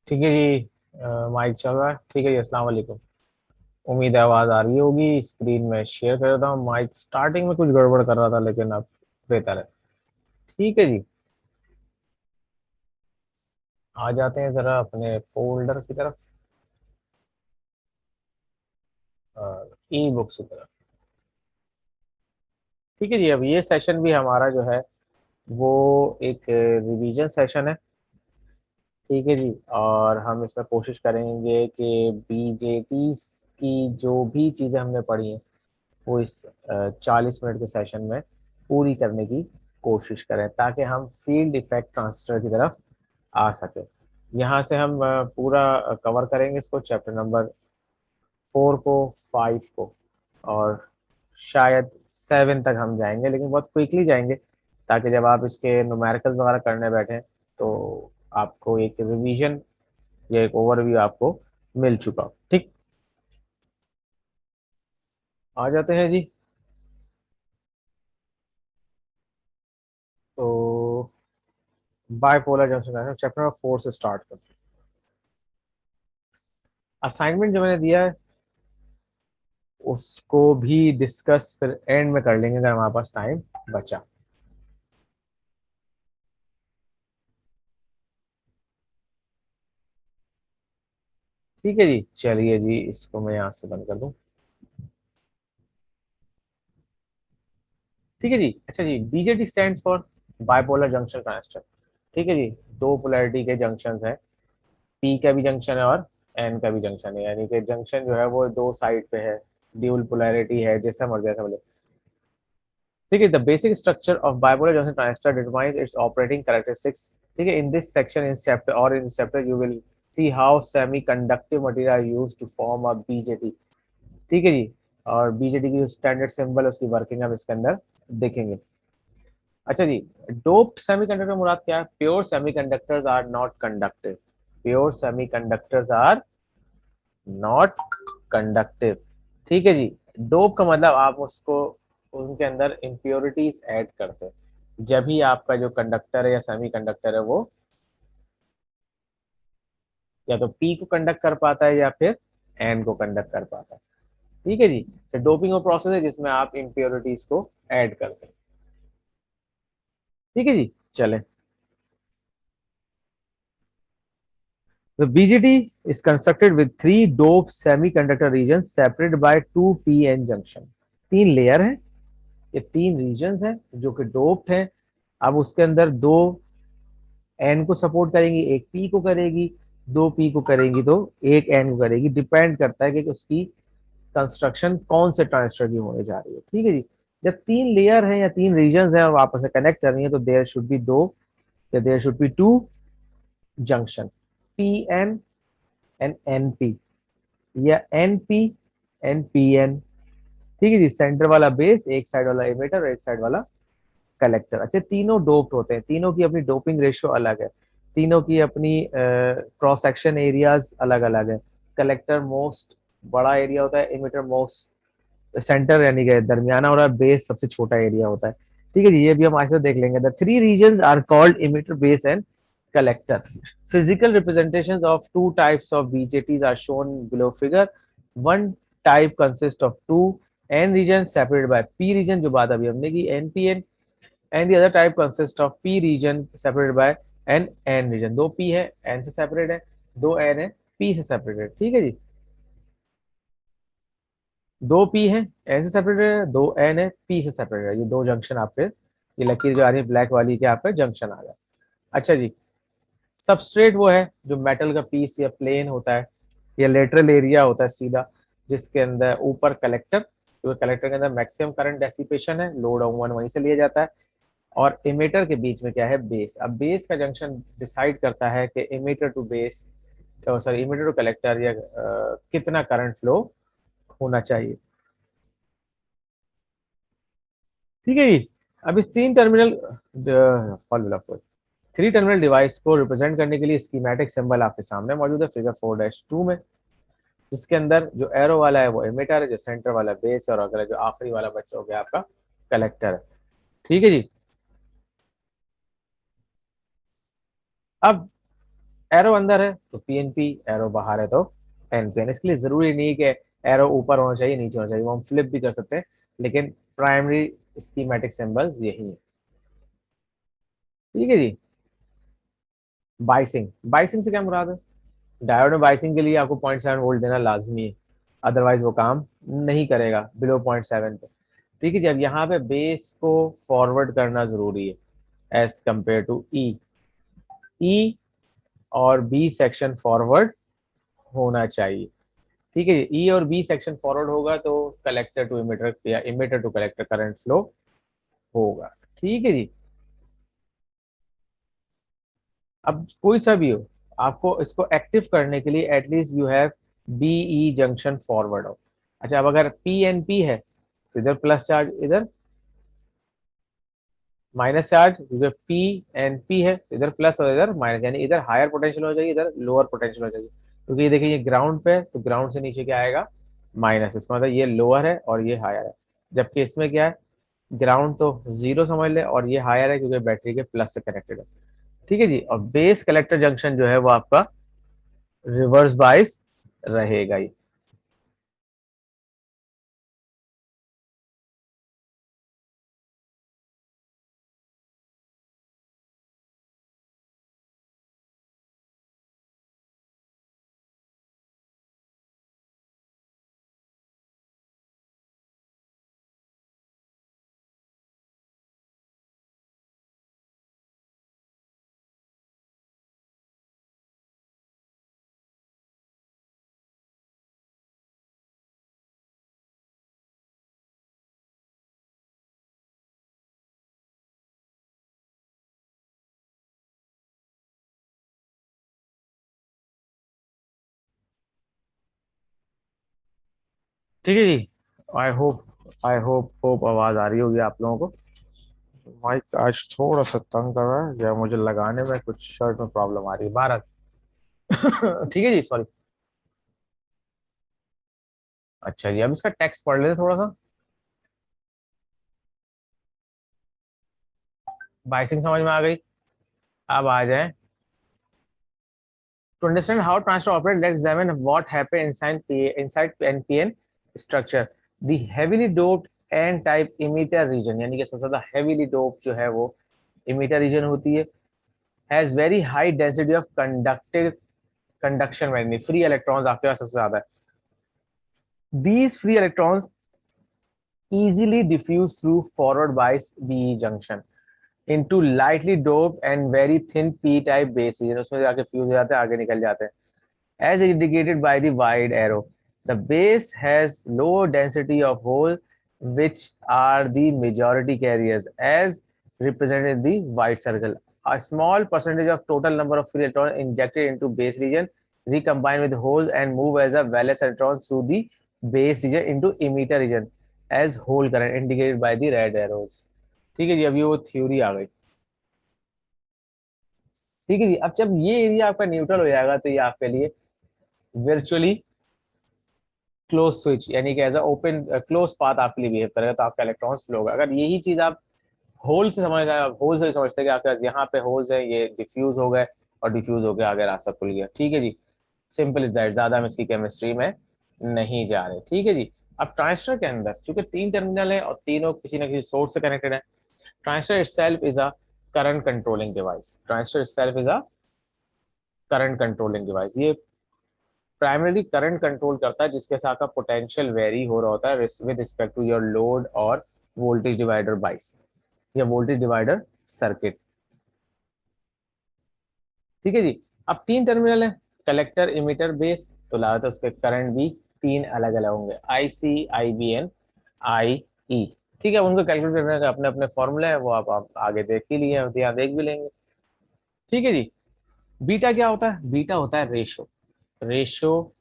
ठीक है जी। माइक चल रहा है। ठीक है जी, अस्सलाम वालेकुम। उम्मीद है आवाज आ रही होगी। स्क्रीन में शेयर कर देता हूँ। माइक स्टार्टिंग में कुछ गड़बड़ कर रहा था, लेकिन अब बेहतर है। ठीक है जी। आ जाते हैं जरा अपने फोल्डर की तरफ, ई बुक्स की तरफ। ठीक है जी। अब ये सेशन भी हमारा जो है वो एक रिवीजन सेशन है। ठीक है जी। और हम इसमें कोशिश करेंगे कि बीजेटी की जो भी चीज़ें हमने पढ़ी हैं वो इस 40 मिनट के सेशन में पूरी करने की कोशिश करें, ताकि हम फील्ड इफेक्ट ट्रांजिस्टर की तरफ आ सके। यहाँ से हम पूरा कवर करेंगे इसको, चैप्टर नंबर 4 को, 5 को, और शायद 7 तक हम जाएंगे, लेकिन बहुत क्विकली जाएंगे, ताकि जब आप इसके न्यूमेरिकल्स वगैरह करने बैठें तो आपको एक रिवीजन या एक ओवरव्यू आपको मिल चुका हो। ठीक, आ जाते हैं जी। तो बायपोलर जंक्शन चैप्टर नंबर 4 से स्टार्ट करते हैं। असाइनमेंट जो मैंने दिया है उसको भी डिस्कस फिर एंड में कर लेंगे अगर हमारे पास टाइम बचा। ठीक है जी, चलिए जी, इसको मैं यहाँ से बंद कर दूं। ठीक है जी। अच्छा जी, BJT stand for bipolar junction transistor. ठीक है जी। दो पोलैरिटी के जंक्शंस हैं, पी का भी जंक्शन है और एन का भी जंक्शन है, यानी कि जंक्शन जो है वो दो साइड पे है, ड्यूल पोलैरिटी है, जैसा मर्जी ऐसा बोले। ठीक है, the basic structure of bipolar junction transistor determines its operating characteristics. ठीक है, in this section in chapter और in chapter you will see how semi conductive material are used to form a BJT. ठीक है जी। और BJT की जो standard symbol उसकी working हम इसके अंदर देखेंगे। अच्छा जी, डोप्ड सेमीकंडक्टर मुराद क्या है? Pure semiconductors are not conductive. Pure semiconductors are not conductive. ठीक है जी। डोप का मतलब आप उसको, उनके अंदर इम्प्योरिटीज ऐड करते हैं, जब ही आपका जो कंडक्टर है या सेमीकंडक्टर है वो या तो पी को कंडक्ट कर पाता है या फिर एन को कंडक्ट कर पाता है। ठीक है जी। तो डोपिंग वो प्रोसेस है जिसमें आप इम्प्योरिटीज को ऐड करते हैं। ठीक है जी। चलें। The BGT is constructed with three doped semiconductor regions separated by two p-n junction। तीन लेयर हैं, ये तीन रीजन्स हैं जो कि डोप्ड हैं। अब उसके अंदर दो एन को सपोर्ट करेंगी, एक पी को करेगी, दो पी को करेंगी तो एक एन को करेगी। डिपेंड करता है कि उसकी कंस्ट्रक्शन कौन से ट्रांजिस्टर की होने जा रही है। ठीक है जी। जब तीन लेयर हैं या तीन रीजन्स हैं और आपस में कनेक्ट कर रही है तो देयर शुड बी दो या there should be two junction, P N and N P, या N P N P N. ठीक है जी। सेंटर वाला बेस, एक साइड वाला इमिटर और एक साइड वाला कलेक्टर। अच्छा, तीनों डोप्ड होते हैं, तीनों की अपनी डोपिंग रेशियो अलग है, तीनों की अपनी क्रॉस सेक्शन एरियाज अलग अलग है। कलेक्टर मोस्ट बड़ा एरिया होता है, इमिटर मोस्ट सेंटर यानी कि दरमियाना, और बेस सबसे छोटा एरिया होता है। ठीक है जी, ये भी हम ऐसे देख लेंगे। The three region are called emitter, base and collector. Physical representations of two types of BJTs are shown below figure. One type consists of two N regions separated by P region, जो बात अभी हमने की NPN, and the other type consists of P region separated by N N region। दो P है, N से separate है, दो N है, P से सेपरेट है। ठीक है जी। दो P है, N से सेपरेट है, दो N है, P से सेपरेट है। ये दो जंक्शन आपके, ये लकीर जो आ रही है ब्लैक वाली के आपका जंक्शन आ गया। अच्छा जी। सबस्ट्रेट वो है जो मेटल का पीस या प्लेन होता है या लेटरल एरिया होता है सीधा, जिसके अंदर ऊपर कलेक्टर, तो कलेक्टर के अंदर मैक्सिमम करंट डेसिपेशन है, लोड ऑन वहीं से लिया जाता है। और इमीटर के बीच में क्या है? बेस। अब बेस का जंक्शन डिसाइड करता है कि emitter to base, sorry emitter to collector, या कितना करंट फ्लो होना चाहिए। ठीक है जी। अब इस तीन टर्मिनल थ्री टर्मिनल डिवाइस को रिप्रेजेंट करने के लिए स्कीमेटिक सिंबल आपके सामने मौजूद है फिगर 4-2 में, जिसके अंदर जो एरो वाला है वो एमिटर है, जो सेंटर वाला बेस है, और अगला जो आखिरी वाला बच्चा हो गया आपका कलेक्टर है। ठीक है जी। अब एरो अंदर है तो पीएनपी, एरो बाहर है तो एनपीएन। इसके लिए जरूरी नहीं कि एरो ऊपर होना चाहिए नीचे होना चाहिए, वो हम फ्लिप भी कर सकते हैं, लेकिन प्राइमरी स्कीमेटिक सिंबल्स यही है। ठीक है जी। बाइसिंग, बाइसिंग से क्या मुराद है? डायोड में बाइसिंग के लिए आपको 0.7 वोल्ट देना लाजमी है, अदरवाइज वो काम नहीं करेगा बिलो 0.7 पे। ठीक है जी। अब यहाँ पे बेस को फॉरवर्ड करना जरूरी है एज कंपेयर टू ई। ई और बी सेक्शन फॉरवर्ड होना चाहिए। ठीक है जी। ई और बी सेक्शन फॉरवर्ड होगा तो कलेक्टर टू इमिटर या emitter to collector current flow होगा। ठीक है जी। अब कोई सा भी हो, आपको इसको एक्टिव करने के लिए at least you have BE junction forward हो। अच्छा, अब अगर पी एन पी है तो इधर प्लस चार्ज, इधर माइनस चार्ज, क्योंकि पी एन पी है तो इधर प्लस और इधर माइनस, यानी इधर हायर पोटेंशियल हो जाएगी, इधर लोअर पोटेंशियल हो जाएगी। क्योंकि ये देखिए ये ग्राउंड पे है तो ग्राउंड से नीचे क्या आएगा, माइनस। इसका मतलब ये लोअर है और ये हायर है। जबकि इसमें क्या है, ग्राउंड तो जीरो समझ ले और ये हायर है क्योंकि बैटरी के प्लस से कनेक्टेड है। ठीक है जी। और बेस कलेक्टर जंक्शन जो है वो आपका रिवर्स बाइस रहेगा ही। ठीक है जी। आई होप आवाज आ रही होगी आप लोगों को। माइक आज थोड़ा सा तंग कर रहा है या मुझे लगाने में कुछ शर्ट में प्रॉब्लम आ रही है, 12। ठीक है जी, सॉरी। अच्छा जी, अब इसका टेक्स्ट पढ़ लेते थोड़ा सा। बाइसिंग समझ में आ गई। अब आ जाए to understand how transistor operate. Let's examine what happen inside NPN structure. The heavily doped N type emitter region, यानी कि सबसे ज्यादा heavily doped जो है वो emitter region होती है, has very high density of conductive conduction magnet, free electrons आपके पास सबसे ज्यादा है। These free electrons easily diffuse through forward bias BE junction into lightly doped and very thin P type base region, उसमें जाके fuse हो जाते हैं, आगे निकल जाते हैं। As indicated by the wide arrow, the base has low density of hole, which are the majority carriers, as represented in the white circle. A small percentage of total number of free electrons injected into base region recombine with holes and move as a valence electron through the base region into emitter region as hole current indicated by the red arrows. ठीक है जी। अभी वो theory आ गई। ठीक है जी। अब जब ये एरिया आपका न्यूट्रल हो जाएगा तो ये आपके लिए वर्चुअली क्लोज स्विच, यानी कि एज ओपन क्लोज पाथ आपके लिए बिहेव करेगा, तो आपका इलेक्ट्रॉन फ्लो होगा। अगर यही चीज आप होल से समझ होल से समझते हैं कि आपके पास यहाँ पे होल्स है, ये डिफ्यूज हो गए और डिफ्यूज हो गया आगे रास्ता खुल गया। ठीक है जी। सिंपल इज दैट, ज्यादा हम इसकी केमिस्ट्री में नहीं जा रहे। ठीक है जी। अब ट्रांजिस्टर के अंदर चूंकि तीन टर्मिनल है और तीनों किसी ना किसी सोर्स से कनेक्टेड है, transistor itself is a current controlling device. Transistor itself is a current controlling device. ये प्राइमरी करंट कंट्रोल करता है जिसके साथ का पोटेंशियल वेरी हो रहा होता है with respect to your load और वोल्टेज डिवाइडर बाइस या वोल्टेज डिवाइडर सर्किट। ठीक है जी। अब तीन टर्मिनल है, कलेक्टर इमिटर बेस, तो लागत उसके करंट भी तीन अलग अलग होंगे, आई सी, आई बी एन, आई ई। ठीक है, उनको कैलकुलेट करने का अपने अपने फॉर्मूले हैं, वो आप आगे देख ही लिए हैं, यहाँ देख भी लेंगे। ठीक है जी। बीटा क्या होता है? बीटा होता है ratio, ratio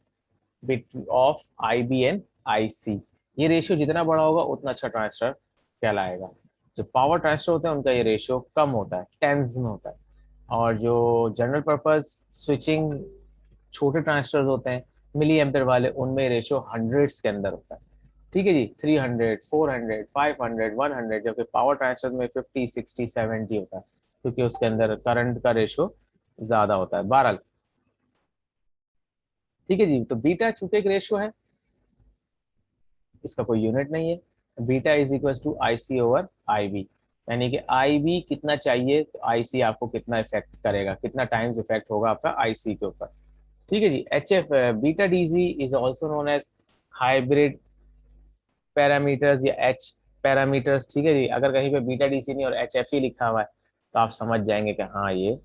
bit of I B and I C. ये रेशियो जितना बड़ा होगा उतना अच्छा ट्रांजिस्टर कहलाएगा। जो पावर ट्रांजिस्टर होते हैं उनका ये रेशियो कम होता है, टेंस में होता है। और जो जनरल पर्पस स्विचिंग छोटे ट्रांजिस्टर होते हैं मिली एम्पेयर वाले, उनमें रेशियो हंड्रेड्स के अंदर होता है। ठीक है जी। 300, 400, 500, 100, जबकि पावर ट्रांजिस्टर में 50, 60, 70 होता है, क्योंकि उसके अंदर करंट का रेशियो ज्यादा होता है। बहरहाल ठीक है जी। तो बीटा चूंकि एक रेशियो है, इसका कोई यूनिट नहीं है। Beta is equal to I C over I B, यानी कि आई बी कितना चाहिए तो आई सी आपको कितना इफेक्ट करेगा, कितना टाइम्स इफेक्ट होगा आपका आई सी के ऊपर। ठीक है जी। H F beta D G is also known as hybrid parameters या एच पैरामीटर्स। ठीक है जी। अगर कहीं पे बीटा डी सी नहीं और एच एफ ही लिखा हुआ है तो आप समझ जाएंगे कि हाँ ये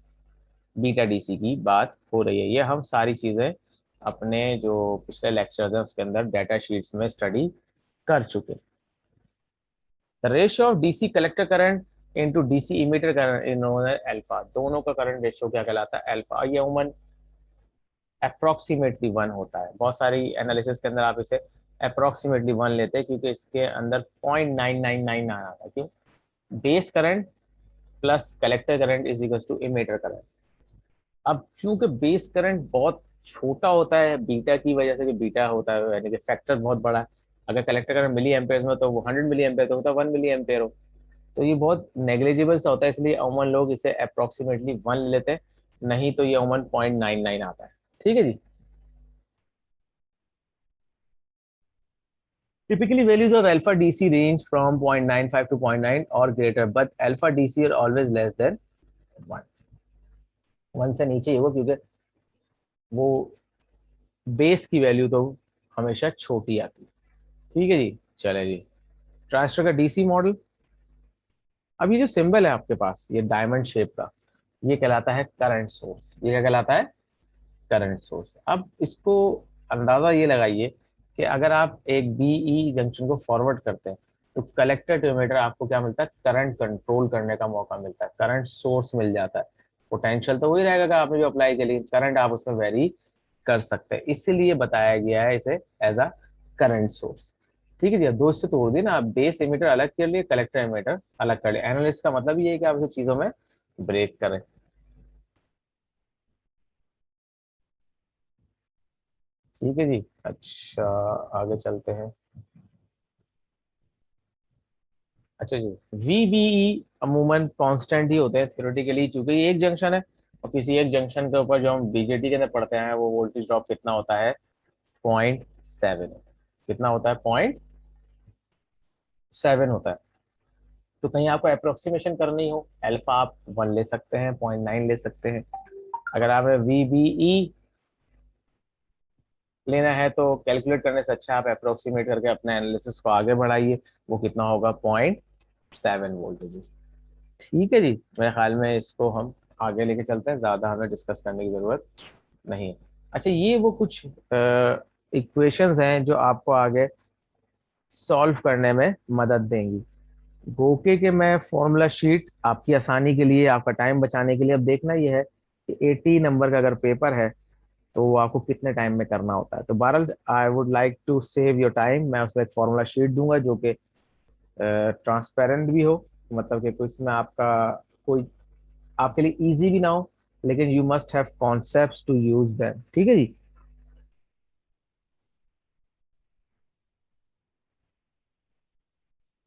बीटा डी सी की बात हो रही है। ये हम सारी चीजें अपने जो पिछले लेक्चर्स हैं उसके अंदर डाटा शीट्स में स्टडी कर चुके। The ratio of DC collector current into DC emitter current in known as alpha. दोनों का करंट रेशियो क्या कहलाता है? अल्फा। ये उमन अप्रोक्सीमेटली 1 होता है। बहुत सारी एनालिसिस के अंदर आप इसे अप्रोक्सीमेटली 1 लेते हैं क्योंकि इसके अंदर 0.999 आ रहा था। क्यों? Base current plus collector current is equal to emitter current. अब चूंकि बेस करंट बहुत छोटा होता है बीटा की वजह से, कि बीटा होता है यानी कि फैक्टर बहुत बड़ा है। अगर कलेक्टर करंट मिली एम्पेयर में तो वो 100 मिली एम्पेयर तो होता है 1 मिली एम्पेयर हो, तो ये बहुत नेग्लिजिबल सा होता है। इसलिए अमूमन लोग इसे अप्रोक्सीमेटली 1 लेते हैं, नहीं तो ये अमूमन 0.99 आता है। ठीक है जी। Typically, values of alpha DC range from 0.95 to zero point 0.9 or greater, but alpha DC are always less than 1। 1 से नीचे ही होगा क्योंकि वो बेस की वैल्यू तो हमेशा छोटी आती है। ठीक है जी। चले जी। ट्रांजिस्टर का डीसी मॉडल। अब ये जो सिंबल है आपके पास ये डायमंड शेप का, ये कहलाता है करंट सोर्स। ये क्या कहलाता है? Current source. अब इसको अंदाजा ये लगाइए कि अगर आप एक बीई जंक्शन को फॉरवर्ड करते हैं तो कलेक्टर टू एमिटर आपको क्या मिलता है? करंट कंट्रोल करने का मौका मिलता है, करंट सोर्स मिल जाता है। पोटेंशियल तो वही रहेगा कि आपने जो अप्लाई के लिए करंट आप उसमें वेरी कर सकते हैं, इसीलिए बताया गया है इसे एज अ करंट सोर्स। ठीक है जी। दो इससे तोड़ दिए ना आप, बेस एमिटर अलग कर लिए, कलेक्टर एमिटर अलग कर लिए। एनालिस्ट का मतलब ये है कि आप इसे चीजों में ब्रेक करें। ठीक है जी। अच्छा, आगे चलते हैं। अच्छा जी। वीबीई अमूमन कांस्टेंट ही होते हैं थ्योरेटिकली, चूंकि ये एक जंक्शन है और किसी एक जंक्शन के ऊपर जो हम बीजेटी के अंदर पढ़ते हैं वो वोल्टेज ड्रॉप कितना होता है? 0.7। कितना होता है? 0.7 होता है। तो कहीं आपको अप्रोक्सीमेशन करनी हो, अल्फा आप 1 ले सकते हैं, 0.9 ले सकते हैं। अगर आप वीबीई लेना है तो कैलकुलेट करने से अच्छा आप अप्रोक्सीमेट करके अपने एनालिसिस को आगे बढ़ाइए। वो कितना होगा? 0.7 वोल्टेज। ठीक है जी। मेरे ख्याल में इसको हम आगे लेके चलते हैं, ज्यादा हमें डिस्कस करने की जरूरत नहीं है। अच्छा, ये वो कुछ इक्वेशंस हैं जो आपको आगे सॉल्व करने में मदद देंगी। गोके के मैं फॉर्मूला शीट आपकी आसानी के लिए, आपका टाइम बचाने के लिए, अब देखना ये है कि 80 नंबर का अगर पेपर है तो वो आपको कितने टाइम में करना होता है। तो बहरहाल I would like to save your time, मैं उसमें एक फॉर्मूला शीट दूंगा जो कि ट्रांसपेरेंट भी हो, मतलब कि कोई इसमें आपका कोई आपके लिए इजी भी ना हो, लेकिन you must have concepts to use them. ठीक है जी।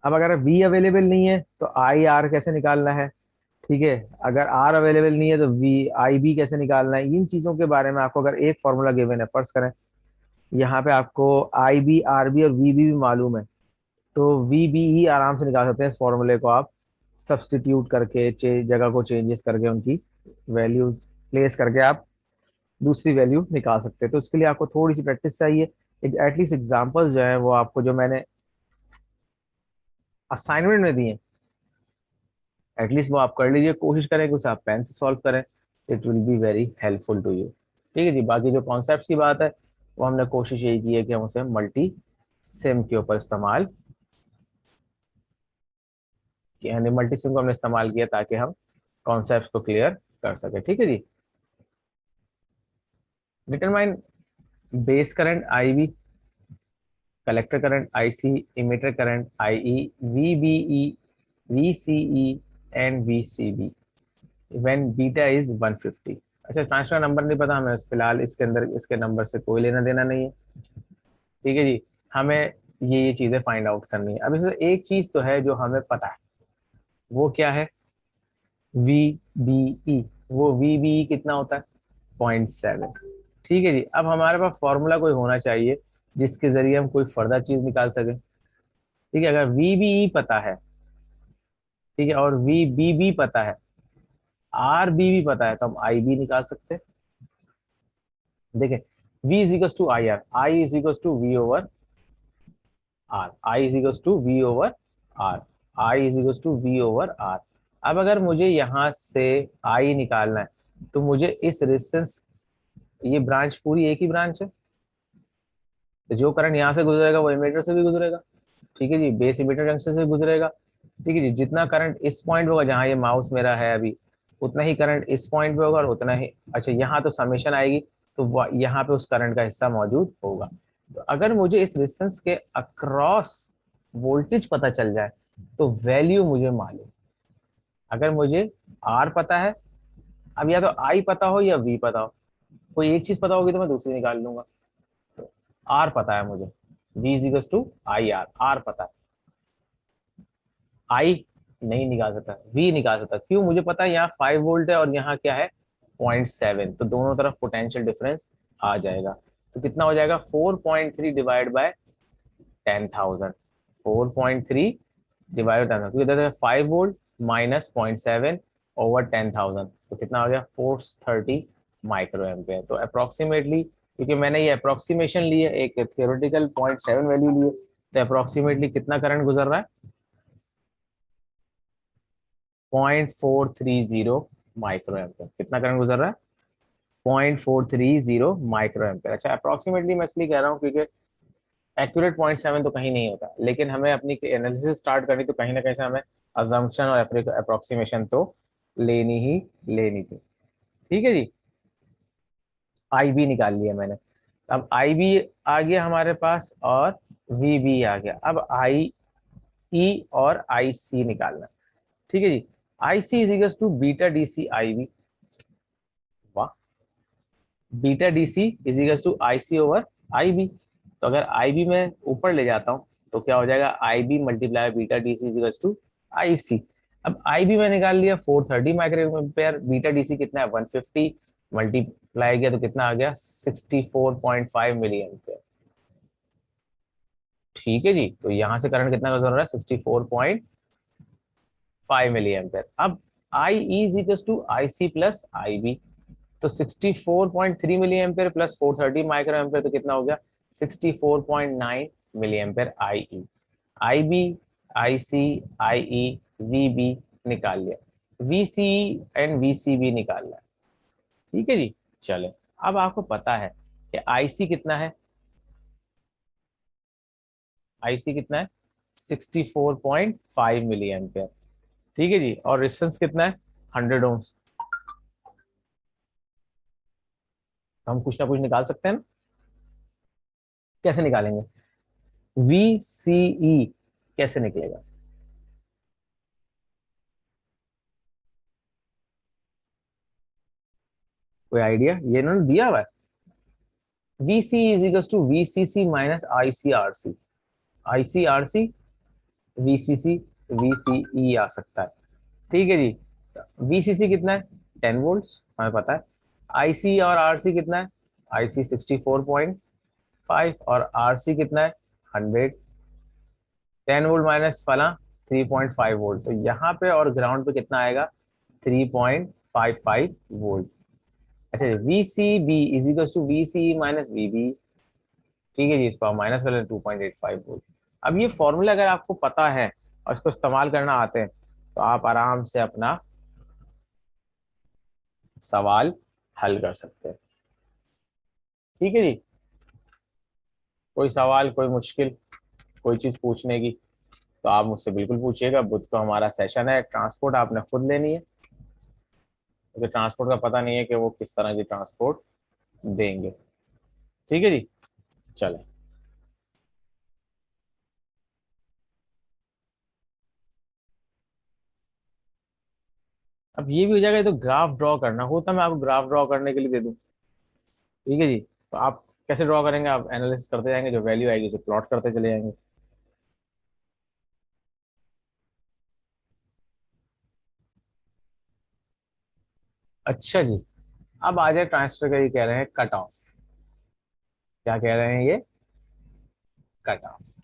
अब अगर वी अवेलेबल नहीं है तो आई आर कैसे निकालना है? ठीक है। अगर आर अवेलेबल नहीं है तो वी आई बी कैसे निकालना है? इन चीजों के बारे में आपको अगर एक फॉर्मूला गिवन है, फर्ज करें यहाँ पे आपको आई बी आर बी और वी बी भी मालूम है, तो वी बी ही आराम से निकाल सकते हैं। इस फॉर्मूले को आप सब्सटीट्यूट करके, जगह को चेंजेस करके, उनकी वैल्यूज प्लेस करके आप दूसरी वैल्यू निकाल सकते हैं। तो इसके लिए आपको थोड़ी सी प्रैक्टिस चाहिए। एक एटलीस्ट एग्जांपल्स जो है वो आपको जो मैंने असाइनमेंट में दिए, एटलीस्ट वो आप कर लीजिए, कोशिश करें कि उसे आप पेन से सॉल्व करें। It will be very helpful to you. ठीक है जी। बाकी जो कॉन्सेप्ट्स की बात है वो हमने कोशिश यही की है कि हम उसे मल्टी सिम के ऊपर इस्तेमाल, यानी मल्टी सिम को हमने इस्तेमाल किया ताकि हम कॉन्सेप्ट्स को क्लियर कर सके। ठीक है जी। Determine base current I V, collector current I C, emitter current I E, V B E, V C E and V C B when beta is 150। अच्छा, ट्रांसफर नंबर नहीं पता हमें फिलहाल, इसके अंदर इसके नंबर से कोई लेना देना नहीं है। ठीक है जी। हमें ये चीजें फाइंड आउट करनी है। अब इसमें एक चीज तो है जो हमें पता है, वो क्या है? V B E. वो वी बी ई कितना होता है? 0.7। ठीक है जी। अब हमारे पास फॉर्मूला कोई होना चाहिए जिसके जरिए हम कोई फर्दर चीज निकाल सके। ठीक है, अगर वी बी ई पता है, ठीक है, और वी बी बी पता है, आर बी भी पता है, तो हम आई बी निकाल सकते हैं। देखें, v is equal to I R, I is equal to V over R, I is equal to V over R, I is equal to V over R. अब अगर मुझे यहां से आई निकालना है, तो मुझे इस रेजिस्टेंस, ये ब्रांच पूरी एक ही ब्रांच है, तो जो करंट यहाँ से गुजरेगा वो इमीटर से भी गुजरेगा। ठीक है जी, बेस इमीटर जंक्शन से गुजरेगा। ठीक है जी, जितना करंट इस पॉइंट पे होगा जहां ये माउस मेरा है अभी, उतना ही करंट इस पॉइंट पे होगा और उतना ही, अच्छा यहाँ तो समेशन आएगी, तो यहाँ पे उस करंट का हिस्सा मौजूद होगा। तो अगर मुझे इस रेजिस्टेंस के अक्रॉस वोल्टेज पता चल जाए तो वैल्यू मुझे मालूम। अगर मुझे आर पता है, अब या तो आई पता हो या वी पता हो, कोई एक चीज पता होगी तो मैं दूसरी निकाल लूंगा। आर पता है मुझे, V is equal to I R, R पता है। आई नहीं निकाल सकता, वी निकाल सकता, क्यों? मुझे पता है यहाँ 5 वोल्ट है और यहाँ क्या है, 0.7, तो दोनों तरफ पोटेंशियल डिफरेंस आ जाएगा। तो कितना हो जाएगा, 4.3 डिवाइड बाय 10,000, 4.3 डिवाइड बाय 10,000, क्योंकि 5 वोल्ट माइनस 0.7 ओवर 10,000, तो कितना हो गया, 430 माइक्रो एम्पेयर। तो अप्रोक्सीमेटली, क्योंकि मैंने ये अप्रोक्सीमेशन ली है, एक थियोरेटिकल 0.7 वैल्यू ली है, तो अप्रोक्सीमेटली कितना करंट गुजर रहा है, 0.430 माइक्रो एम्पेयर। कितना करंट गुजर रहा है, 0.430 माइक्रो एम्पेयर। अच्छा, अप्रोक्सीमेटली मैं इसलिए कह रहा हूँ क्योंकि एक्यूरेट 0.7 तो कहीं नहीं होता, लेकिन हमें अपनी एनालिसिस स्टार्ट करनी तो कहीं ना कहीं से हमें अजम्पशन और अप्रोक्सीमेशन तो लेनी ही लेनी थी। ठीक है जी, आई बी निकाल लिया मैंने। अब आई बी आ गया हमारे पास और वी बी आ गया। अब आई ई और आई सी निकालना। ठीक है जी, I C is equal to beta D C I B. वाह, beta D C is equal to I C over I B. तो अगर आई बी में ऊपर ले जाता हूँ तो क्या हो जाएगा, I B multiply beta D C is equal to I C. अब आई बी में निकाल लिया 430 micro ampere, beta D C कितना है 150, मल्टीप्लाई किया तो कितना आ गया 64.5 मिली एम्पेयर। ठीक है जी, तो यहां से करंट कितना गुजर रहा है, 64.5 मिली एम्पेयर। अब I is equal to I C plus I B, तो 64.3 milli ampere plus 430 micro ampere, तो कितना हो गया 64.9 milli ampere I E. I B, I C, I E, V B निकाल लिया, V C and V C B निकाल लिया। ठीक है जी, चले। अब आपको पता है कि आई सी कितना है, आई सी कितना है 64.5 मिली एम्पेयर। ठीक है जी, और रेजिस्टेंस कितना है 100 ओम्स। तो हम कुछ ना कुछ निकाल सकते हैं ना, कैसे निकालेंगे, वी सी ई कैसे निकलेगा, कोई आइडिया? ये इन्होंने दिया हुआ है, V C is equal to V C C minus I C R C, I C R C, V C C, V C E आ सकता है। ठीक है जी, वी सी सी कितना है 10 वोल्ट, हमें पता है। आई सी और आर सी कितना है, आई सी 64.5 और आर सी कितना है 100। 10 वोल्ट माइनस फला 3.5 वोल्ट, तो यहाँ पे और ग्राउंड पे कितना आएगा 3.55 वोल्ट। अच्छा, V C B is equal to V C minus V B. ठीक है जी, इसको आप माइनस कर लें 2.85 वोल्ट। अब ये फॉर्मूला अगर आपको पता है और इसको इस्तेमाल करना आते हैं तो आप आराम से अपना सवाल हल कर सकते हैं। ठीक है जी, कोई सवाल, कोई मुश्किल, कोई चीज पूछने की तो आप मुझसे बिल्कुल पूछिएगा। बुध को हमारा सेशन है, ट्रांसपोर्ट आपने खुद लेनी है, क्योंकि ट्रांसपोर्ट का पता नहीं है कि वो किस तरह की ट्रांसपोर्ट देंगे। ठीक है जी, चले। अब ये भी हो जाएगा, ये तो ग्राफ ड्रॉ करना होता, मैं आपको ग्राफ ड्रॉ करने के लिए दे दूं। ठीक है जी, तो आप कैसे ड्रॉ करेंगे, आप एनालिसिस करते जाएंगे, जो वैल्यू आएगी उसे प्लॉट करते चले जाएंगे। अच्छा जी, अब आ जाए ट्रांजिस्टर का, ये कह रहे हैं कट ऑफ। क्या कह रहे हैं ये? Cut off.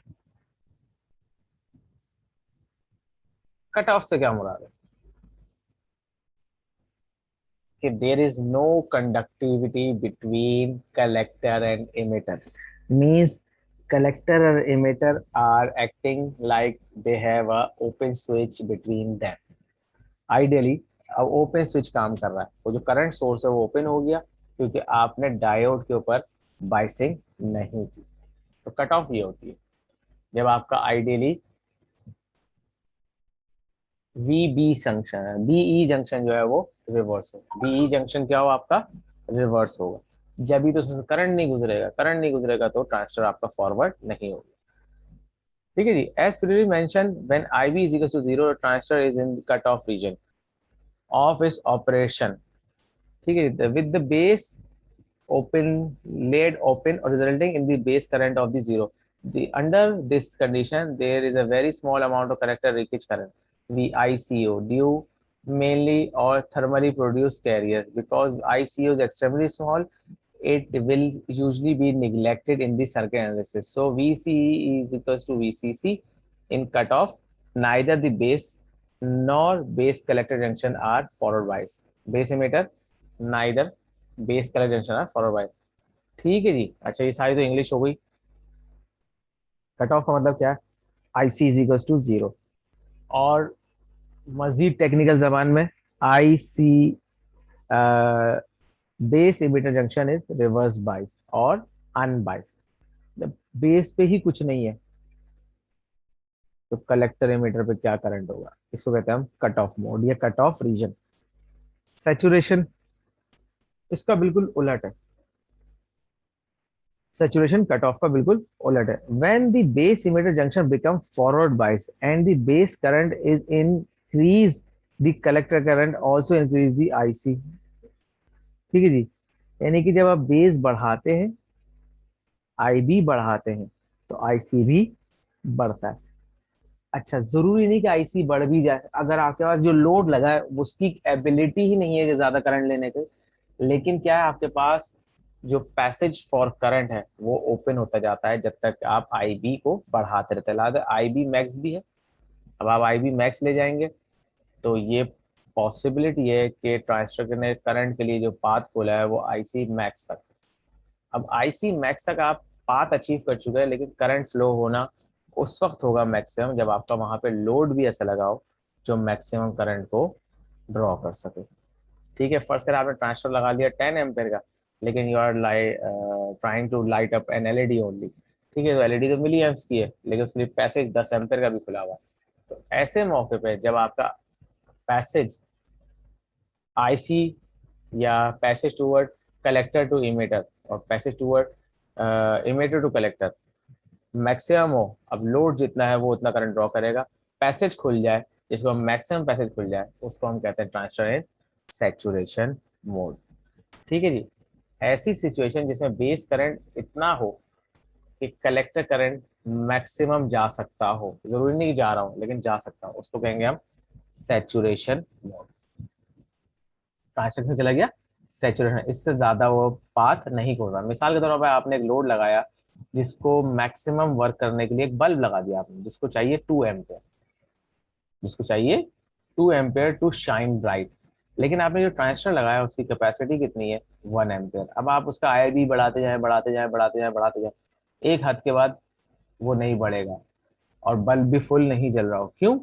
कट ऑफ से क्या मुराद है? कि there is no conductivity between collector and emitter, means collector और emitter are acting like they have a open switch between them. Ideally अब ओपन स्विच काम कर रहा है, वो जो करंट सोर्स है वो ओपन हो गया क्योंकि आपने डायोड के ऊपर बाइसिंग नहीं की। तो कट ऑफ ये होती है जब आपका आइडियली वी बी जंक्शन है, बीई जंक्शन जो है वो रिवर्स है। बीई जंक्शन क्या हो आपका? रिवर्स होगा। जब भी तो उसमें से करंट नहीं गुजरेगा, करंट नहीं गुजरेगा तो ट्रांजिस्टर आपका फॉरवर्ड नहीं होगा। ठीक है जी। As previously mention when IV is equal to 0 transistor is in cut off region of its operation. ठीक है, with the base open laid open or resulting in the base current of the zero. Under this condition there is a very small amount of collector leakage current, VICO, due mainly or thermally produced carriers. Because ICO is extremely small, it will usually be neglected in the circuit analysis. So VCE is equals to VCC in cutoff. Neither the base nor base collector junction are forward bias. Base emitter, neither base colour junction है forward bye. ठीक है जी। अच्छा, ये सारी तो English हो गई। कट ऑफ का मतलब क्या है? I C is equal to 0। और मजीद टेक्निकल जबान में I C base emitter junction is reverse bias और अनबाइस्ड। बेस पे ही कुछ नहीं है तो कलेक्टर इमिटर पे क्या करंट होगा? इसको कहते हैं हम कट ऑफ मोड या कट ऑफ रीजन। सैचुरेशन इसका बिल्कुल उलट है। saturation cutoff का बिल्कुल उलट है। When the base emitter junction become forward bias and the base current is increase, the collector current also increase the IC। ठीक है जी। यानी कि जब आप बेस बढ़ाते हैं, IB बढ़ाते हैं, तो IC भी बढ़ता है। अच्छा, जरूरी नहीं कि आईसी बढ़ भी जाए। अगर आपके पास जो लोड लगा है उसकी एबिलिटी ही नहीं है कि ज्यादा करंट लेने के, लेकिन क्या है आपके पास जो पैसेज फॉर करंट है वो ओपन होता जाता है जब तक आप आईबी को बढ़ाते रहते हैं। आईबी मैक्स भी है। अब आप आईबी मैक्स ले जाएंगे तो ये पॉसिबिलिटी है कि ट्रांजिस्टर ने करंट के लिए जो पाथ खोला है वो आईसी मैक्स तक। अब आईसी मैक्स तक आप पाथ अचीव कर चुके हैं, लेकिन करंट फ्लो होना उस वक्त होगा मैक्सिमम जब आपका वहां पे लोड भी ऐसा लगा हो जो मैक्सिमम करंट को ड्रॉ कर सके। ठीक है, फर्स्ट कर आपने ट्रांजिस्टर लगा लिया 10 एम्पेयर का, लेकिन you are trying to light up an LED only. ठीक है, तो एलईडी तो मिली एम्प्स की है लेकिन उसके लिए पैसेज 10 एम्पेयर का भी खुला हुआ है। तो ऐसे मौके पे जब आपका पैसेज आईसी या passage toward collector to emitter और passage toward emitter to collector maximum हो, अब लोड जितना है वो उतना करंट ड्रॉ करेगा, पैसेज खुल जाए, जिसको हम मैक्सिमम पैसेज खुल जाए उसको हम कहते हैं ट्रांजिस्टर इन सैचुरेशन मोड। ठीक है जी। ऐसी सिचुएशन जिसमें बेस करंट इतना हो कि कलेक्टर करंट मैक्सिमम जा सकता हो, जरूरी नहीं कि जा रहा हो लेकिन जा सकता हो, उसको कहेंगे हम सैचुरेशन मोड। ट्रांजिस्टर चला गया सैचुरेशन, इससे ज्यादा वो पाथ नहीं खोल रहा। मिसाल के तौर पर आपने एक लोड लगाया जिसको मैक्सिमम वर्क करने के लिए एक बल्ब लगा दिया आपने जिसको चाहिए 2 एम्पेयर, जिसको चाहिए 2 एम्पेयर टू शाइन ब्राइट, लेकिन आपने जो ट्रांजिस्टर लगाया उसकी कैपेसिटी कितनी है? 1 एम्पेयर। अब आप उसका आई भी बढ़ाते जाए बढ़ाते जाए बढ़ाते जाए बढ़ाते जाए, एक हद के बाद वो नहीं बढ़ेगा और बल्ब भी फुल नहीं जल रहा हो। क्यों?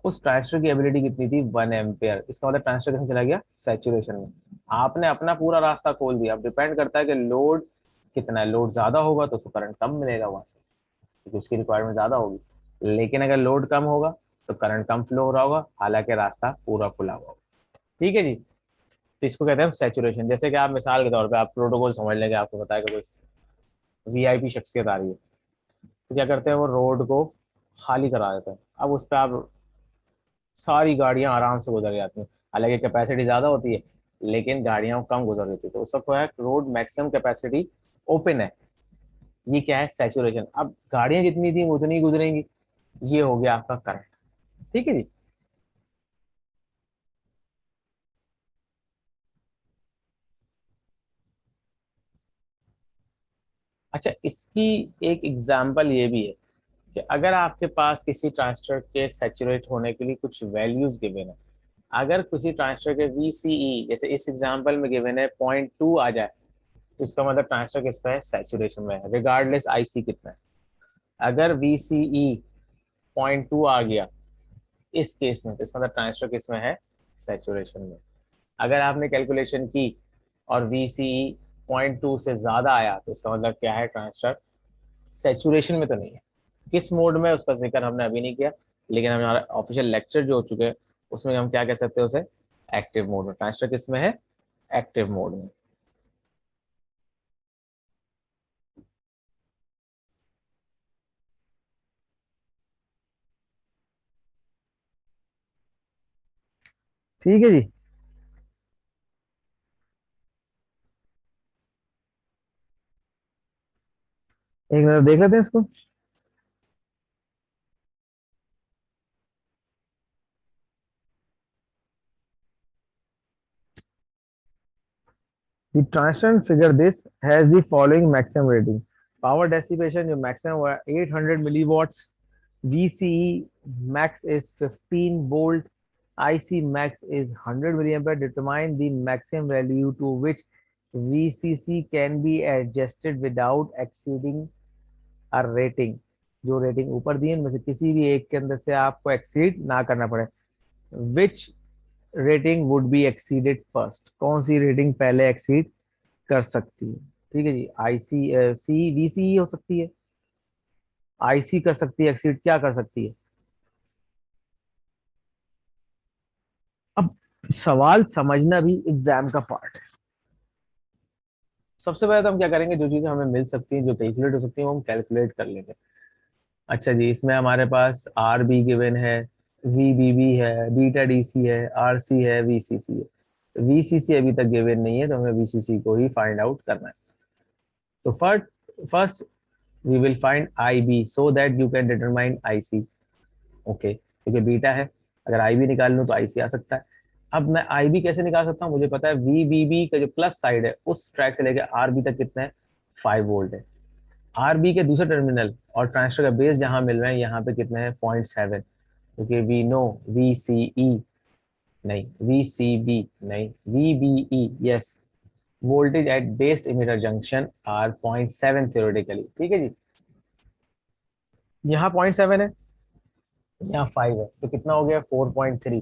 उस ट्रांजिस्टर की एबिलिटी कितनी थी? 1 एम्पेयर। इसका मतलब ट्रांजिस्टर कहाँ चला गया? सैचुरेशन में। आपने अपना पूरा रास्ता खोल दिया। अब डिपेंड करता है कि लोड कितना है। लोड ज्यादा होगा तो उसको करंट कम मिलेगा वहां से क्योंकि उसकी रिक्वायरमेंट ज्यादा होगी, लेकिन अगर लोड कम होगा तो करंट कम फ्लो हो रहा होगा, हालांकि रास्ता पूरा खुला हुआ होगा। ठीक है जी। तो इसको कहते हैं सैचुरेशन। जैसे कि आप मिसाल के तौर पे आप प्रोटोकॉल समझ लेंगे, आपको पता है कि कोई वीआईपी शख्सियत आ रही है तो क्या करते हैं, वो रोड को खाली करा देते हैं। अब उस पर आप सारी गाड़ियां आराम से गुजर जाती हैं, हालांकि कैपेसिटी ज्यादा होती है लेकिन गाड़ियां कम गुजर रही थी, तो उस वक्त है रोड मैक्सिमम कैपेसिटी ओपन है। ये क्या है? सैचुरेशन। अब गाड़ियां जितनी थी वो उतनी गुजरेंगी। ये हो गया आपका करंट। ठीक है जी। अच्छा, इसकी एक एग्जांपल ये भी है कि अगर आपके पास किसी ट्रांजिस्टर के सैचुरेट होने के लिए कुछ वैल्यूज गिवन है, अगर किसी ट्रांजिस्टर के VCE जैसे इस एग्जांपल में गिवन है 0.2 आ जाए, तो इसका मतलब ट्रांजिस्टर किस पे है, सैचुरेशन में है, रिगार्डलेस IC कितना है। अगर VCE 0.2 आ गया इस केस में, तो इसका मतलब ट्रांजिस्टर किस में है, सैचुरेशन में। अगर आपने कैलकुलेशन की और VCE 0.2 से ज्यादा आया, तो इसका मतलब क्या है, ट्रांजिस्टर सैचुरेशन में तो नहीं है। किस मोड में, उसका जिक्र हमने अभी नहीं किया, लेकिन हमारा ऑफिशियल लेक्चर जो हो चुके हैं उसमें हम क्या कह सकते हैं उसे, एक्टिव मोड में। ट्रांजिस्टर किस में है, एक्टिव मोड में। ठीक है जी, एक नजर देख लेते हैं इसको। The transient figure this has the following maximum rating. Power dissipation जो maximum हुआ है 800 milliwatts, VCE max is 15 volt, IC max is 100 milliampere. Determine the maximum value to which VCC can be adjusted without exceeding a rating. जो rating ऊपर दी है उनमें से किसी भी एक के अंदर से आपको एक्सीड ना करना पड़े। Which rating would be exceeded first, कौन सी रेटिंग पहले एक्सीड कर सकती है। ठीक है जी, VCE हो सकती है, IC कर सकती है एक्सीड, क्या कर सकती है। अब सवाल समझना भी एग्जाम का पार्ट है। सबसे पहले तो हम क्या करेंगे, जो चीजें हमें मिल सकती हैं, जो कैलकुलेट हो सकती है, वो हम कैलकुलेट कर लेंगे। अच्छा जी, इसमें हमारे पास RB गिवन है, VBB है, बीटा DC है, RC है, VCC है। VCC अभी तक गिवन नहीं है, तो हमें VCC को ही फाइंड आउट करना है। तो first first we will find IB so that you can determine IC। Okay, क्योंकि बीटा है, अगर IB निकाल लूँ तो IC आ सकता है। अब मैं IB कैसे निकाल सकता हूँ, मुझे पता है VBB का जो प्लस साइड है उस ट्रैक से लेकर RB तक कितना है, 5 वोल्ट है। RB के दूसरे टर्मिनल और ट्रांजिस्टर का बेस जहां मिल रहे हैं, यहाँ पे कितने हैं, 0.7, क्योंकि वी नो VCE नहीं, VCB नहीं, VBE yes, voltage at based emitter junction are 0.7 theoretically। ठीक है जी, यहाँ 0.7 है, यहाँ 5 है, तो कितना हो गया, 4.3।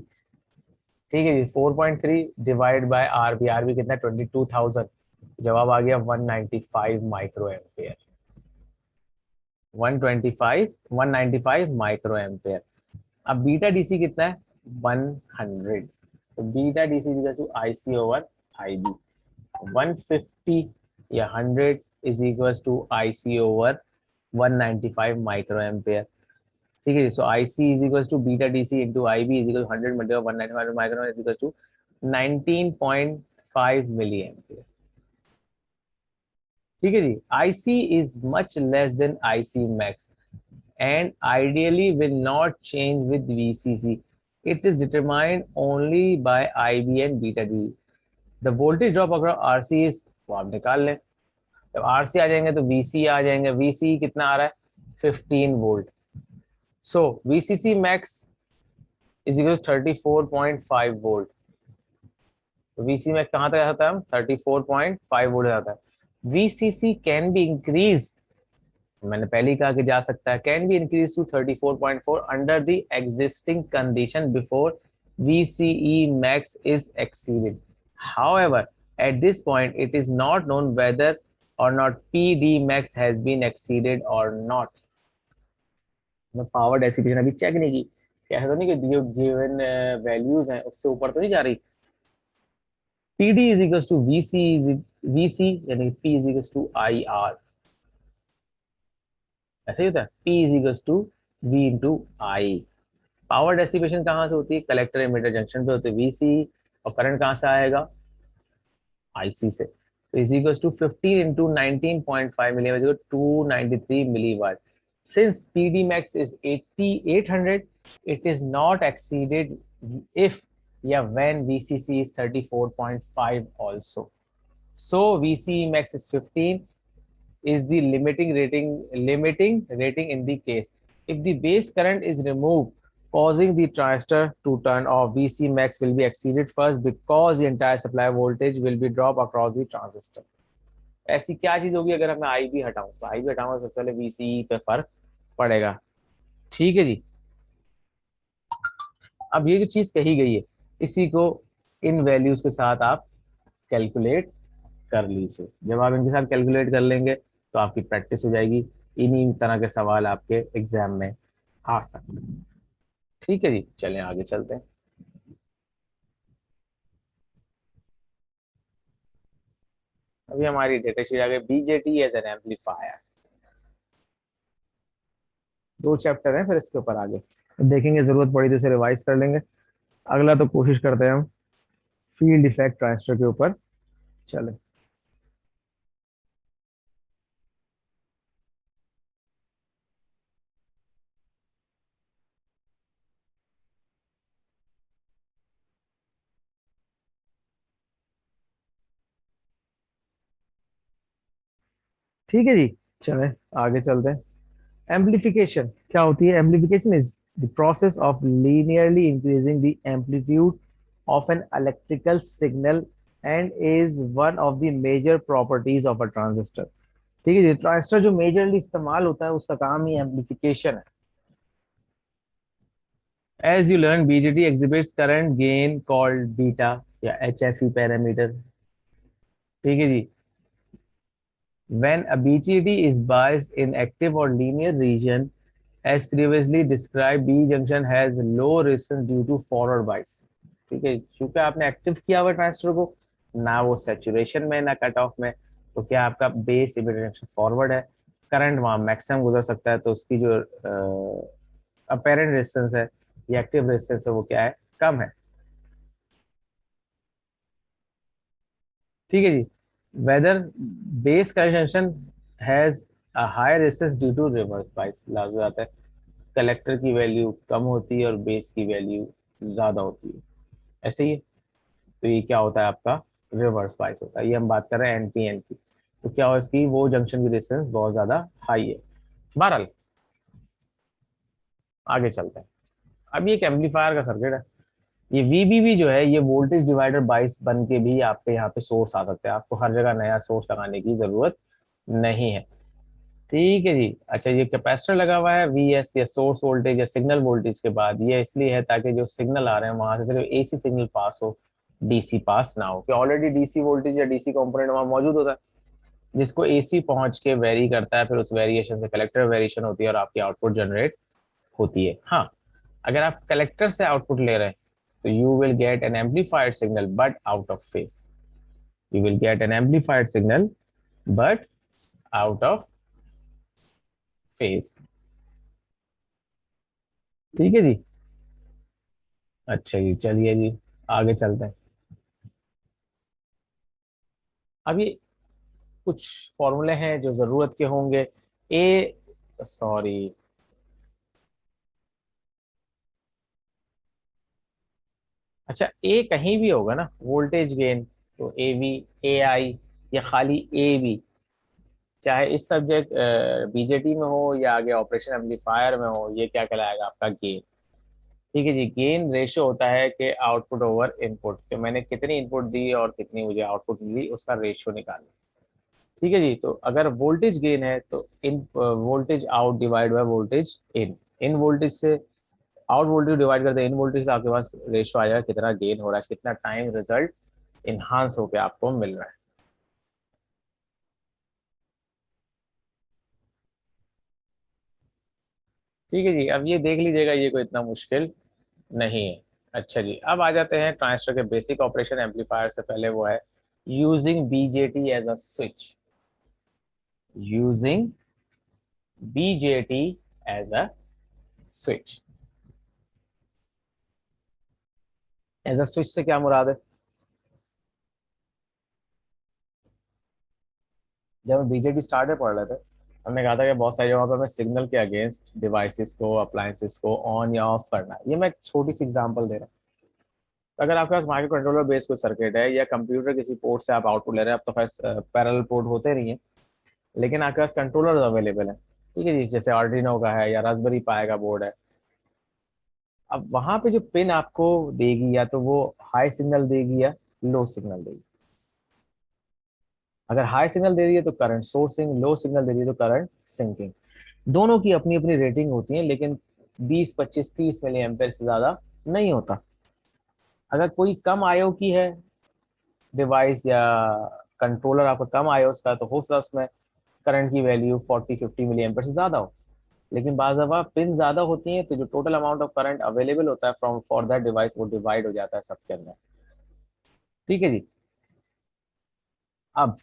ठीक है जी, 4.3 डिवाइड बाय RB कितना, 22,000। जवाब आ गया 195 माइक्रो एम्पेयर। 195 micro ampere. अब बीटा DC कितना है, 100। तो beta DC equal to IC over IB। 150 या 100 is equal to IC over 195 micro ampere. ठीक है, so IC is equal to beta DC into IB is equal 100 multiply 195 micro is equal to 19.5 milli ampere. ठीक है जी, IC is much less than IC max and ideally will not change with VCC. It is determined only by IB and beta D. The voltage drop across RC is, वो आप निकाल लें, जब RC आ जाएंगे तो VC आ जाएंगे। VC कितना आ रहा है, 15 volt. So VCC max is equal to 34.5 volt. तो VC max कहाँ तक जाता है, हम 34.5 वोल्ट जाता है। VCC कैन बी इंक्रीज, मैंने पहले ही कहा कि जा सकता है, can be increase to 34.4 under the existing condition before VCE max is exceeded. However, at this point it is not known whether or not PD max has been exceeded or not. मैं power dissipation अभी check नहीं की, कह तो नहीं कि जो given values हैं उससे ऊपर तो नहीं जा रही। PD is equals to VC यानी P is equals to IR, ऐसे ही होता है, P is equals to V into I। Power dissipation कहाँ से होती है, कलेक्टर एमिटर जंक्शन पे होती है VC, और करंट कहाँ से आएगा, IC से। तो is equal to 15 into 19.5 milli 293 milliwatt. Since PD max is 800, it is not exceeded if या when VCC is 34.5 also. So VCE max is 15, is the limiting rating in the case if the base current is removed causing the transistor to turn off. VC max will be exceeded first because the entire supply voltage will be dropped across the transistor. ऐसी क्या चीज होगी अगर मैं आई भी हटाऊं, तो आई भी हटाऊंगा सबसे पहले VCE पे फर्क पड़ेगा। ठीक है जी। अब ये जो चीज कही गई है इसी को इन वैल्यूज के साथ आप कैलकुलेट कर लीजिए। जब आप इनके साथ कैलकुलेट कर लेंगे तो आपकी प्रैक्टिस हो जाएगी, इन्हीं तरह के सवाल आपके एग्जाम में आ सकते हैं। ठीक है जी, चलें आगे चलते हैं। अभी हमारी डेटा शीट आ गई, BJT as an amplifier. 2 chapter है, फिर इसके ऊपर आगे देखेंगे, जरूरत पड़ी तो इसे रिवाइज कर लेंगे। अगला तो कोशिश करते हैं हम फील्ड इफेक्ट ट्रांजिस्टर के ऊपर। चले, ठीक है जी, चले आगे चलते हैं। एम्पलीफिकेशन क्या होती है? Amplification is the process of linearly increasing the amplitude of an electrical signal and is one of the major properties of a transistor. ठीक है जी, ट्रांजिस्टर जो मेजरली इस्तेमाल होता है उसका काम ही एम्पलीफिकेशन है। As you learn BJT exhibits current gain called beta या HFE पैरामीटर। ठीक है जी। When a BGT is biased in active or linear region, as previously described, B junction has low resistance due to forward bias. ठीक है, क्योंकि आपने active किया हुआ transistor को, ना वो सैचुरेशन में ना कट ऑफ में, तो क्या आपका बेस इम्पीडेंस फॉरवर्ड है, करंट वहां मैक्सिमम गुजर सकता है, तो उसकी जो अपेरेंट रेजिस्टेंस है या एक्टिव रेजिस्टेंस है वो क्या है, कम है। ठीक है जी। Whether base conjunction has a high resistance due to reverse bias, लागू आता है कलेक्टर की वैल्यू कम होती है और बेस की वैल्यू ज्यादा होती है, ऐसे ही है। तो ये क्या होता है आपका रिवर्स बाइस होता है। ये हम बात कर रहे हैं NPN की, तो क्या हो इसकी वो जंक्शन की रेजिस्टेंस बहुत ज्यादा हाई है। बहरहाल आगे चलते हैं। अब ये एक एम्पलीफायर का सर्किट है। ये VBB जो है ये वोल्टेज डिवाइडर बाइस बन के भी आपके यहाँ पे सोर्स आ सकते हैं, आपको हर जगह नया सोर्स लगाने की जरूरत नहीं है। ठीक है जी। अच्छा, ये कैपेसिटर लगा हुआ है VS या सोर्स वोल्टेज या सिग्नल वोल्टेज के बाद, ये इसलिए है ताकि जो सिग्नल आ रहे हैं वहां से सिर्फ AC सिग्नल पास हो, DC पास ना हो, कि ऑलरेडी DC वोल्टेज या DC कंपोनेंट वहां मौजूद होता है जिसको AC पहुंच के वेरी करता है, फिर उस वेरिएशन से कलेक्टर वेरिएशन होती है और आपकी आउटपुट जनरेट होती है। हाँ, अगर आप कलेक्टर से आउटपुट ले रहे हैं तो you will get an amplified signal but out of face. You will get an amplified signal but out of face. ठीक है जी। अच्छा जी, चलिए जी आगे चलते हैं। अब ये कुछ फॉर्मूले हैं जो जरूरत के होंगे। ए सॉरी, अच्छा ए कहीं भी होगा ना वोल्टेज गेन, तो AV AI या खाली AB, चाहे इस सब्जेक्ट BJT में हो या आगे ऑपरेशन एम्पलीफायर में हो, ये क्या कहलाएगा आपका गेन। ठीक है जी। गेन रेशियो होता है कि आउटपुट ओवर इनपुट, कि मैंने कितनी इनपुट दी और कितनी मुझे आउटपुट मिली उसका रेशियो निकालना। ठीक है जी। तो अगर वोल्टेज गेन है तो in voltage out divide by voltage in, in voltage से आउट वोल्टेज डिवाइड करते हैं इन वोल्टेज से, आपके पास रेशियो आ जाएगा कितना गेन हो रहा है, कितना टाइम रिजल्ट इनहांस होकर आपको मिल रहा है। ठीक है जी। अब ये देख लीजिएगा, ये कोई इतना मुश्किल नहीं है। अच्छा जी, अब आ जाते हैं ट्रांजिस्टर के बेसिक ऑपरेशन। एम्पलीफायर से पहले वो है using BJT as a switch, using BJT as a switch. As a switch से क्या मुराद है? जब हम BJT स्टार्ट में पढ़ रहे थे, हमने कहा था कि बहुत सारी जगहों पर हमें सिग्नल के अगेंस्ट डिवाइसेस को, अप्लायंसेस को ऑन या ऑफ करना है। ये मैं एक छोटी सी एग्जांपल दे रहा हूँ। तो अगर आपके पास माइक्रो कंट्रोलर बेस्ड कोई सर्किट है या कंप्यूटर किसी पोर्ट से आप आउटपुट ले रहे हैं, अब तो खैर पैरेलल पोर्ट होते नहीं है, लेकिन आपके पास कंट्रोलर अवेलेबल है, ठीक है जी, जैसे आर्डिनो का है या रास्पबेरी पाई का बोर्ड है। अब वहां पे जो पिन आपको देगी या तो वो हाई सिग्नल देगी या लो सिग्नल देगी। अगर हाई सिग्नल दे रही है तो करंट सोर्सिंग, लो सिग्नल दे रही है तो करंट सिंकिंग। दोनों की अपनी अपनी रेटिंग होती है, लेकिन 20 25 30 मिली एम्पेयर से ज्यादा नहीं होता। अगर कोई कम आईओ की है डिवाइस या कंट्रोलर आपका कम आईओ का, तो हो सकता है उसमें करंट की वैल्यू 40 50 मिली एम्पेयर से ज्यादा हो। लेकिन बाज़ दफा पिन ज्यादा होती हैं तो जो total amount of current available होता है फ्रॉम फॉर दैट डिवाइस वो डिवाइड हो जाता है सबके अंदर। ठीक है जी। अब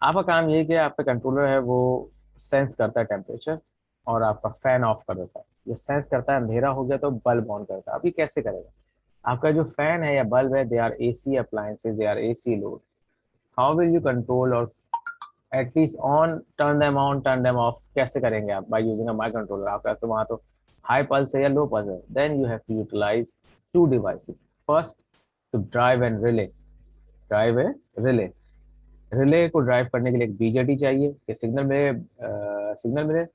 आपका काम ये है कि आपका कंट्रोलर है वो सेंस करता है टेम्परेचर और आपका फैन ऑफ कर देता है। ये सेंस करता है अंधेरा हो गया तो बल्ब ऑन करता है। अब ये कैसे करेगा? आपका जो फैन है या बल्ब है, they are AC appliances, they are AC load. How will you control और at least on turn them on turn them off कैसे करेंगे आप? By using a micro controller. आपके पास तो वहां तो हाई पल्स है या लो पल्स है, then you have to utilise two devices. First, to drive and relay. Drive है रिले। रिले को ड्राइव करने के लिए एक बीजेटी चाहिए कि सिग्नल मिले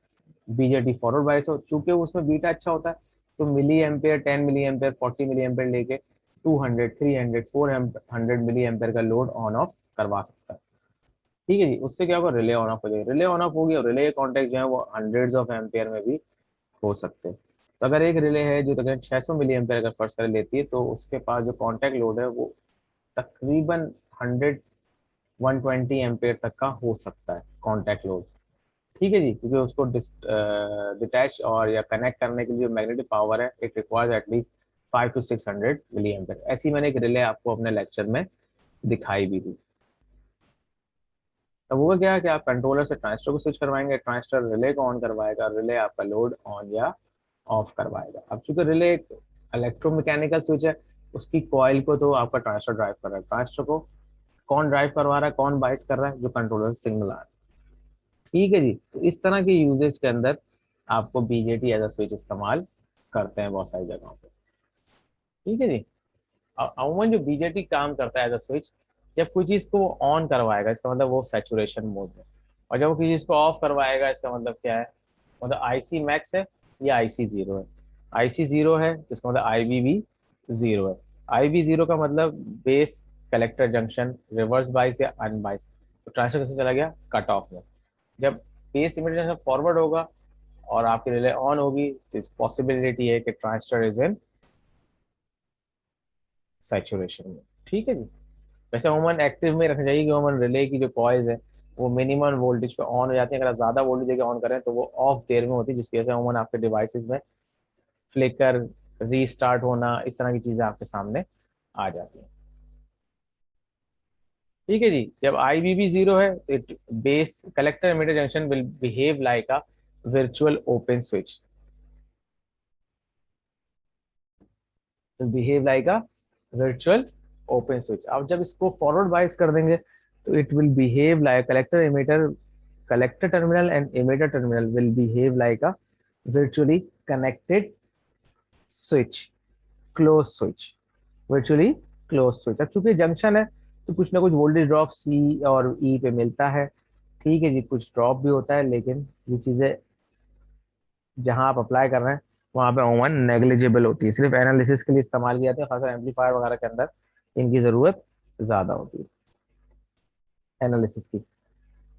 बीजेटी फॉरवर्ड बायस हो। चूंकि उसमें बीटा अच्छा होता है तो milli ampere 10 milli ampere 40 milli ampere लेके 200 300 400 मिली एम्पेयर का लोड ऑन ऑफ करवा सकता है। ठीक है जी। उससे क्या होगा? रिले ऑन ऑफ हो जाएगा। रिले ऑन ऑफ हो गया और रिले के कॉन्टेक्ट जो है वो हंड्रेड्स ऑफ एम्पेयर में भी हो सकते हैं। तो अगर एक रिले है जो तकरीबन 600 मिली एम्पेयर अगर फर्स्ट कर लेती है तो उसके पास जो कॉन्टेक्ट लोड है वो तकरीबन 120 एम्पेयर तक का हो सकता है कॉन्टैक्ट लोड। ठीक है जी। क्योंकि उसको डिटैच और या कनेक्ट करने के लिए जो मैग्नेटिक पावर है it requires at least 5 to 600 milli ampere. ऐसी मैंने एक रिले आपको अपने लेक्चर में दिखाई भी दी। अब वो क्या है कि आप कंट्रोलर से ट्रांजिस्टर को स्विच करवाएंगे, ट्रांजिस्टर रिले को ऑन करवाएगा, रिले आपका लोड ऑन या ऑफ करवाएगा। अब चूंकि रिले एक इलेक्ट्रोमैकेनिकल स्विच है, उसकी कॉइल को तो आपका ट्रांजिस्टर ड्राइव कर रहा है। ट्रांजिस्टर को कौन ड्राइव करवा रहा है, कौन बाइस कर रहा है? जो कंट्रोलर से सिग्नल आ रहा है। ठीक है जी। तो इस तरह के यूजेज के अंदर आपको बीजेटी एज अ स्विच इस्तेमाल करते हैं बहुत सारी जगहों पे। ठीक है जी। अमूमन जो बीजेटी काम करता है एज अ स्विच, जब कोई चीज को ऑन करवाएगा इसका मतलब वो सैचुरेशन मोड है, और जब वो किसी चीज को ऑफ करवाएगा इसका मतलब क्या है? मतलब आईसी मैक्स है या आईसी जीरो है। आईसी जीरो है जिसका मतलब आईबी भी जीरो है। आईबी जीरो का मतलब base collector junction reverse bias या अनबाइस। तो ट्रांसफर कैसे चला गया? कट ऑफ में। जब बेस इमीडिएट जंक्शन फॉरवर्ड होगा और आपकी रिले ऑन होगी तो पॉसिबिलिटी है कि ट्रांजिस्टर इज इन सैचुरेशन में। ठीक है जी। वैसे वुमन एक्टिव में रखना चाहिए कि वुमन रिले की जो कॉइल्स है वो मिनिमम वोल्टेज पे ऑन हो जाती है। अगर आप ज्यादा वोल्टेज देके ऑन करें तो वो ऑफ देर में होती है, जिसकी वजह से वुमन आपके डिवाइसेस में फ्लिकर, रीस्टार्ट होना, इस तरह की चीजें आपके सामने आ जाती हैं। ठीक है जी। जब आईबीबी जीरो है तो it base collector emitter junction will behave like a virtual open switch, will behave like a virtual open switch। अब जब इसको फॉरवर्ड बायस कर देंगे तो it will behave like collector emitter, collector terminal and emitter terminal will behave like a virtually connected switch, close switch, virtually close switch. अब चूंकि junction है तो कुछ ना कुछ वोल्टेज ड्रॉप सी और ई पे मिलता है। ठीक है जी। कुछ ड्रॉप भी होता है लेकिन ये चीजें जहां आप अप्लाई कर रहे हैं वहां पे ओवन नेग्लिजिबल होती है, सिर्फ एनालिसिस के लिए इस्तेमाल किए जाते हैं। खासकर एम्पलीफायर वगैरह के अंदर इनकी जरूरत ज्यादा होती है एनालिसिस की।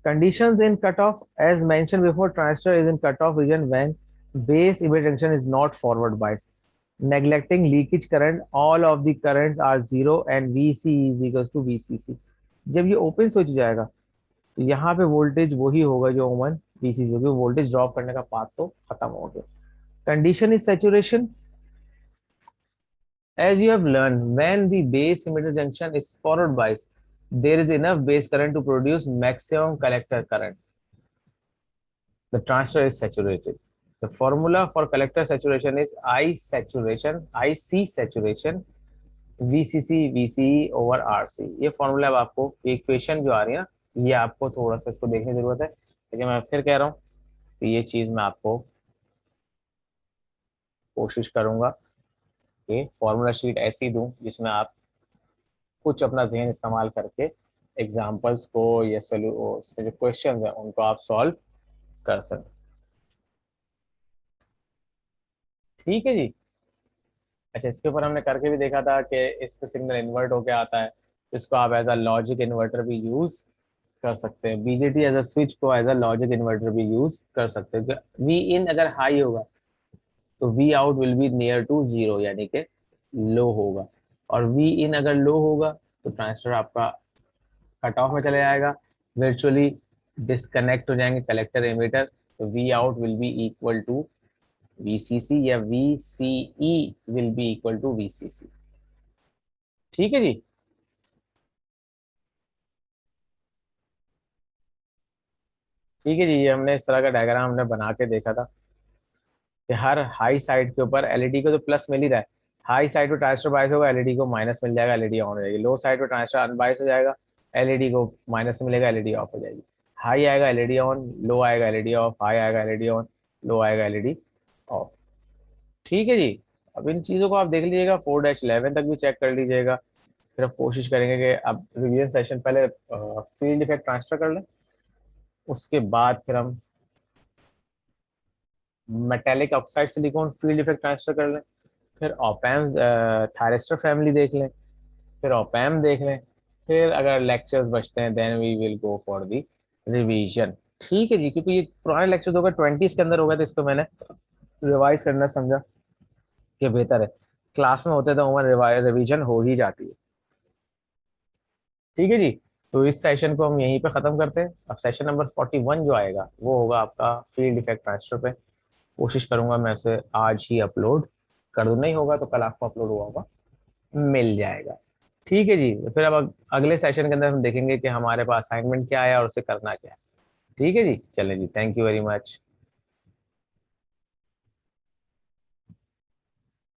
Conditions in cut off as mention before, transistor is in cut off region when base emitter junction is not forward biased, neglecting leakage current, all of the currents are zero and vc is equals to vcc। जब ये open switch हो जाएगा तो यहाँ पे voltage वही होगा जो ओमन वीसीसी होगी, वोल्टेज ड्रॉप करने का पाथ तो खत्म हो गया। Condition is saturation, as you have learned, when the base emitter junction is forward biased, there is enough base current to produce maximum collector current. The transistor is saturated. The formula for collector saturation is I saturation, IC saturation, VCC, VCE over RC। ये formula अब आपको equation जो आ रही है ना, ये आपको थोड़ा सा इसको देखने की जरूरत है। लेकिन मैं फिर कह रहा हूँ कि ये चीज मैं आपको कोशिश करूंगा कि फॉर्मूला शीट ऐसी दूं जिसमें आप कुछ अपना जहन इस्तेमाल करके एग्जाम्पल्स को या उसमें जो क्वेश्चंस है उनको आप सॉल्व कर सकते। ठीक है जी। अच्छा, इसके ऊपर हमने करके भी देखा था कि इसका सिग्नल इन्वर्ट होके आता है, इसको आप एज अ लॉजिक इन्वर्टर भी यूज कर सकते हैं। बीजेटी एज अ स्विच को एज अ लॉजिक इन्वर्टर भी यूज कर सकते हैं। वी इन अगर हाई होगा तो V out will be near to zero, यानी कि लो होगा। और वी इन अगर लो होगा तो ट्रांजिस्टर आपका कट ऑफ में चले जाएगा, वर्चुअली डिस्कनेक्ट हो जाएंगे कलेक्टर एमिटर, तो V out will be equal to VCC या VCE will be equal to VCC. ठीक है जी। ठीक है जी, ये हमने इस तरह का डायग्राम हमने बना के देखा था कि हर हाई साइड के ऊपर एलईडी को तो प्लस मिल ही रहा है, हाई साइड पे ट्रांजिस्टर बायस होगा एलईडी को माइनस मिल जाएगा, एलईडी ऑन हो जाएगी। लो साइड पे ट्रांजिस्टर अनबायस हो जाएगा, एलईडी को माइनस मिलेगा, एलईडी ऑफ हो जाएगी। हाई आएगा एलईडी ऑन, लो आएगा एलईडी ऑफ, हाई आएगा एलईडी ऑन, लो आएगा एलईडी ऑफ। ठीक है जी। अब इन चीज़ों को आप देख लीजिएगा, 4-11 तक भी चेक कर लीजिएगा। फिर आप कोशिश करेंगे कि अब रिवीजन सेशन पहले फील्ड इफेक्ट ट्रांसफर कर लें, उसके बाद फिर हम metallic oxide silicon field effect transfer कर लें, फिर ओपैम्स थायरिस्टर फैमिली देख लें, फिर ओपैम देख लें, फिर अगर लेक्चर्स बचते हैं then we will go for the revision. ठीक है जी, क्योंकि ये पुराने लेक्चर्स हो गए 20s के अंदर हो गए, तो इसको मैंने रिवाइज करना समझा कि बेहतर है। क्लास में होते तो उम्र रिवीजन हो ही जाती है। ठीक है जी। तो इस सेशन को हम यहीं पे खत्म करते हैं। अब सेशन नंबर 41 जो आएगा वो होगा आपका फील्ड इफेक्ट ट्रांसफर पे। कोशिश करूंगा मैं उसे आज ही अपलोड कर दूं, नहीं होगा तो कल आपको अपलोड हुआ होगा मिल जाएगा। ठीक है जी। तो फिर अब अगले सेशन के अंदर हम देखेंगे कि हमारे पास असाइनमेंट क्या है और उसे करना क्या है। ठीक है जी, चलें जी, थैंक यू वेरी मच।